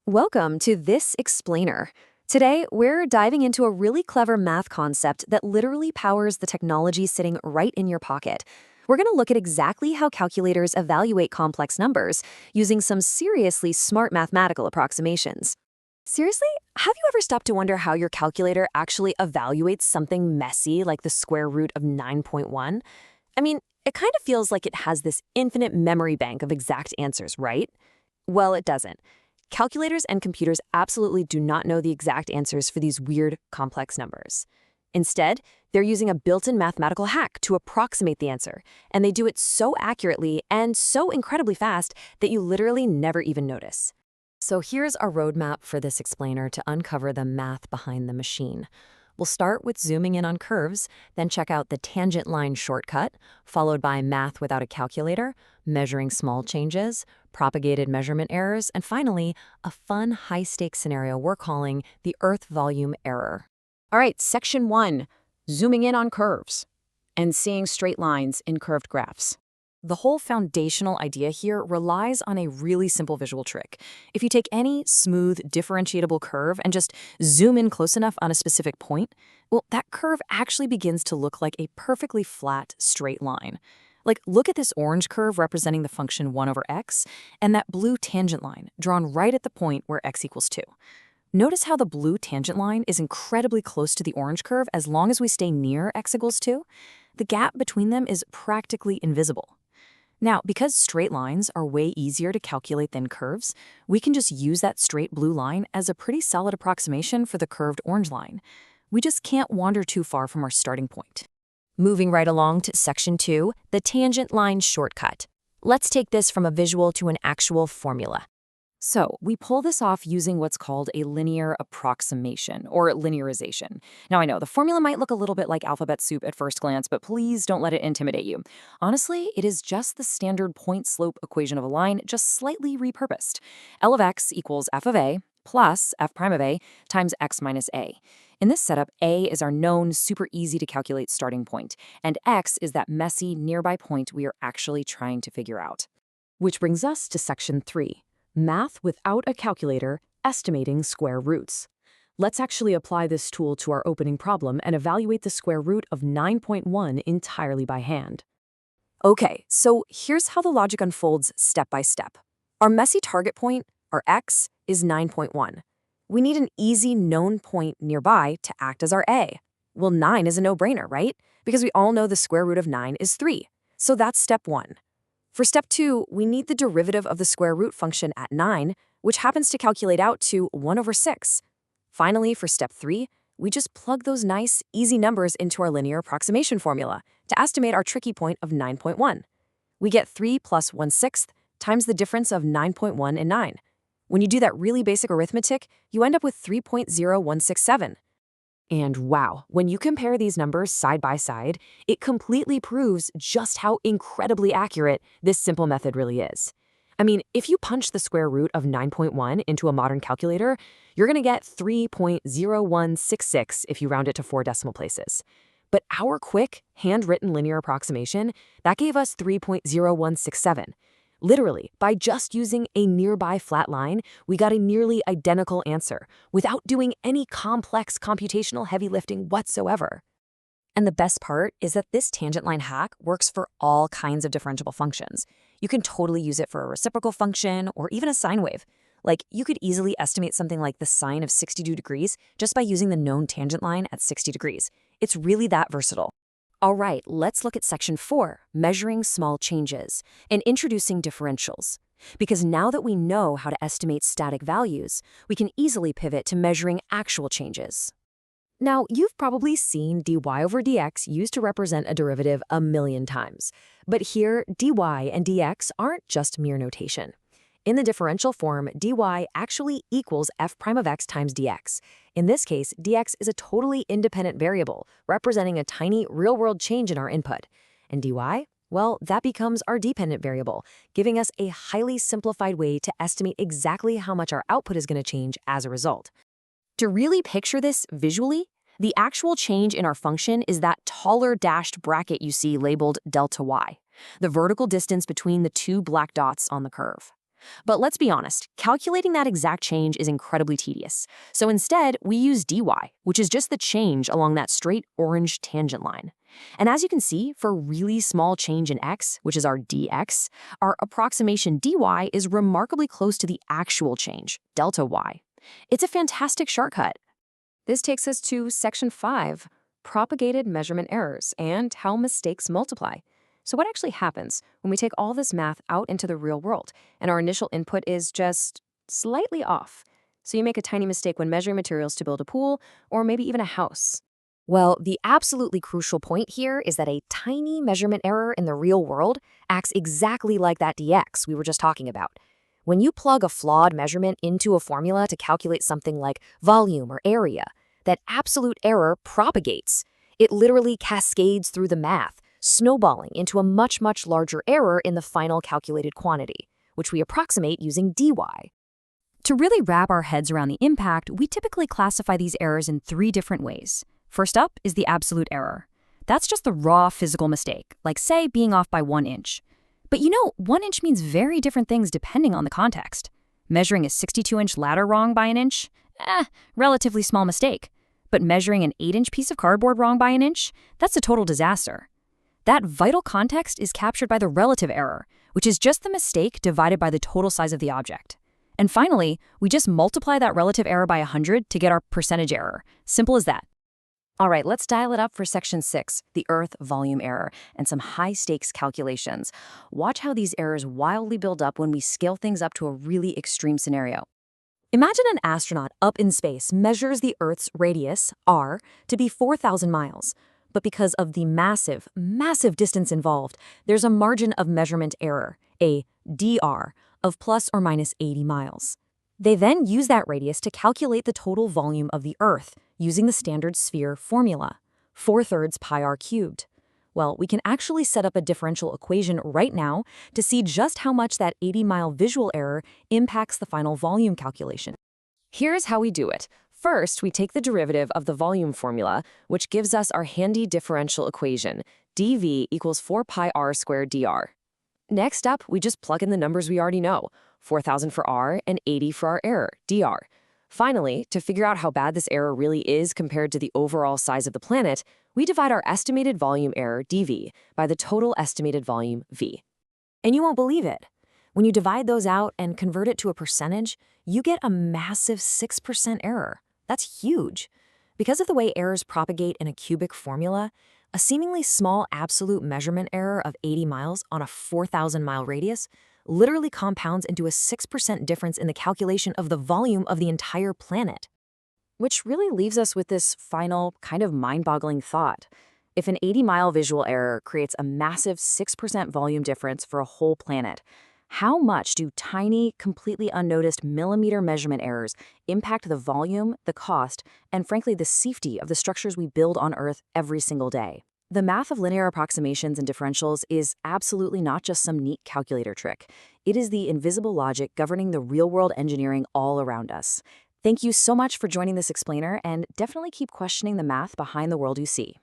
Welcome to This Explainer. Today, we're diving into a really clever math concept that literally powers the technology sitting right in your pocket. We're going to look at exactly how calculators evaluate complex numbers using some seriously smart mathematical approximations. Seriously, have you ever stopped to wonder how your calculator actually evaluates something messy like the square root of 9.1? I mean, it kind of feels like it has this infinite memory bank of exact answers, right? Well, it doesn't. Calculators and computers absolutely do not know the exact answers for these weird, complex numbers. Instead, they're using a built-in mathematical hack to approximate the answer, and they do it so accurately and so incredibly fast that you literally never even notice. So here's our roadmap for this explainer to uncover the math behind the machine. We'll start with zooming in on curves, then check out the tangent line shortcut, followed by math without a calculator, measuring small changes, propagated measurement errors, and finally, a fun high-stakes scenario we're calling the Earth volume error. All right, section 1, zooming in on curves and seeing straight lines in curved graphs. The whole foundational idea here relies on a really simple visual trick. If you take any smooth, differentiable curve and just zoom in close enough on a specific point, well, that curve actually begins to look like a perfectly flat, straight line. Like, look at this orange curve representing the function 1 over x, and that blue tangent line drawn right at the point where x equals 2. Notice how the blue tangent line is incredibly close to the orange curve as long as we stay near x equals 2. The gap between them is practically invisible. Now, because straight lines are way easier to calculate than curves, we can just use that straight blue line as a pretty solid approximation for the curved orange line. We just can't wander too far from our starting point. Moving right along to section 2, the tangent line shortcut. Let's take this from a visual to an actual formula. So we pull this off using what's called a linear approximation, or linearization. Now I know, the formula might look a little bit like alphabet soup at first glance, but please don't let it intimidate you. Honestly, it is just the standard point-slope equation of a line, just slightly repurposed. L of x equals f of a plus f prime of a times x minus a. In this setup, a is our known, super easy to calculate starting point, and x is that messy, nearby point we are actually trying to figure out. Which brings us to section 3. Math without a calculator, estimating square roots. Let's actually apply this tool to our opening problem and evaluate the square root of 9.1 entirely by hand. Okay, so here's how the logic unfolds step by step. Our messy target point, our x, is 9.1. We need an easy known point nearby to act as our a. Well, 9 is a no-brainer, right? Because we all know the square root of 9 is 3. So that's step 1. For step 2, we need the derivative of the square root function at 9, which happens to calculate out to 1 over 6. Finally, for step 3, we just plug those nice, easy numbers into our linear approximation formula to estimate our tricky point of 9.1. We get 3 plus 1/6 times the difference of 9.1 and 9. When you do that really basic arithmetic, you end up with 3.0167. And wow, when you compare these numbers side by side, it completely proves just how incredibly accurate this simple method really is. I mean, if you punch the square root of 9.1 into a modern calculator, you're going to get 3.0166 if you round it to 4 decimal places. But our quick, handwritten linear approximation, that gave us 3.0167. Literally, by just using a nearby flat line, we got a nearly identical answer without doing any complex computational heavy lifting whatsoever. And the best part is that this tangent line hack works for all kinds of differentiable functions. You can totally use it for a reciprocal function or even a sine wave. Like, you could easily estimate something like the sine of 62 degrees just by using the known tangent line at 60 degrees. It's really that versatile. All right, let's look at section 4, measuring small changes, and introducing differentials. Because now that we know how to estimate static values, we can easily pivot to measuring actual changes. Now, you've probably seen dy over dx used to represent a derivative a million times. But here, dy and dx aren't just mere notation. In the differential form, dy actually equals f prime of x times dx. In this case, dx is a totally independent variable, representing a tiny real-world change in our input. And dy? Well, that becomes our dependent variable, giving us a highly simplified way to estimate exactly how much our output is going to change as a result. To really picture this visually, the actual change in our function is that taller dashed bracket you see labeled delta y, the vertical distance between the two black dots on the curve. But let's be honest, calculating that exact change is incredibly tedious. So instead, we use dy, which is just the change along that straight orange tangent line. And as you can see, for really small change in x, which is our dx, our approximation dy is remarkably close to the actual change, delta y. It's a fantastic shortcut. This takes us to section 5, propagated measurement errors and how mistakes multiply. So what actually happens when we take all this math out into the real world and our initial input is just slightly off? So you make a tiny mistake when measuring materials to build a pool or maybe even a house. Well, the absolutely crucial point here is that a tiny measurement error in the real world acts exactly like that dx we were just talking about. When you plug a flawed measurement into a formula to calculate something like volume or area, that absolute error propagates. It literally cascades through the math, snowballing into a much, much larger error in the final calculated quantity, which we approximate using dy. To really wrap our heads around the impact, we typically classify these errors in 3 different ways. First up is the absolute error. That's just the raw physical mistake, like say being off by 1 inch. But 1 inch means very different things depending on the context. Measuring a 62-inch ladder wrong by an inch? Relatively small mistake. But measuring an 8-inch piece of cardboard wrong by an inch? That's a total disaster. That vital context is captured by the relative error, which is just the mistake divided by the total size of the object. And finally, we just multiply that relative error by 100 to get our percentage error. Simple as that. All right, let's dial it up for section 6, the Earth volume error, and some high-stakes calculations. Watch how these errors wildly build up when we scale things up to a really extreme scenario. Imagine an astronaut up in space measures the Earth's radius, r, to be 4,000 miles. But because of the massive, massive distance involved, there's a margin of measurement error, a dr, of plus or minus 80 miles. They then use that radius to calculate the total volume of the Earth using the standard sphere formula, 4/3 pi r cubed. Well, we can actually set up a differential equation right now to see just how much that 80-mile visual error impacts the final volume calculation. Here's how we do it. First, we take the derivative of the volume formula, which gives us our handy differential equation, dv equals 4 pi r squared dr. Next up, we just plug in the numbers we already know, 4,000 for r and 80 for our error, dr. Finally, to figure out how bad this error really is compared to the overall size of the planet, we divide our estimated volume error, dv, by the total estimated volume, v. And you won't believe it. When you divide those out and convert it to a percentage, you get a massive 6% error. That's huge. Because of the way errors propagate in a cubic formula, a seemingly small absolute measurement error of 80 miles on a 4,000-mile radius literally compounds into a 6% difference in the calculation of the volume of the entire planet. Which really leaves us with this final, kind of mind-boggling thought. If an 80-mile visual error creates a massive 6% volume difference for a whole planet, how much do tiny, completely unnoticed millimeter measurement errors impact the volume, the cost, and frankly the safety of the structures we build on Earth every single day? The math of linear approximations and differentials is absolutely not just some neat calculator trick. It is the invisible logic governing the real-world engineering all around us. Thank you so much for joining this explainer, and definitely keep questioning the math behind the world you see.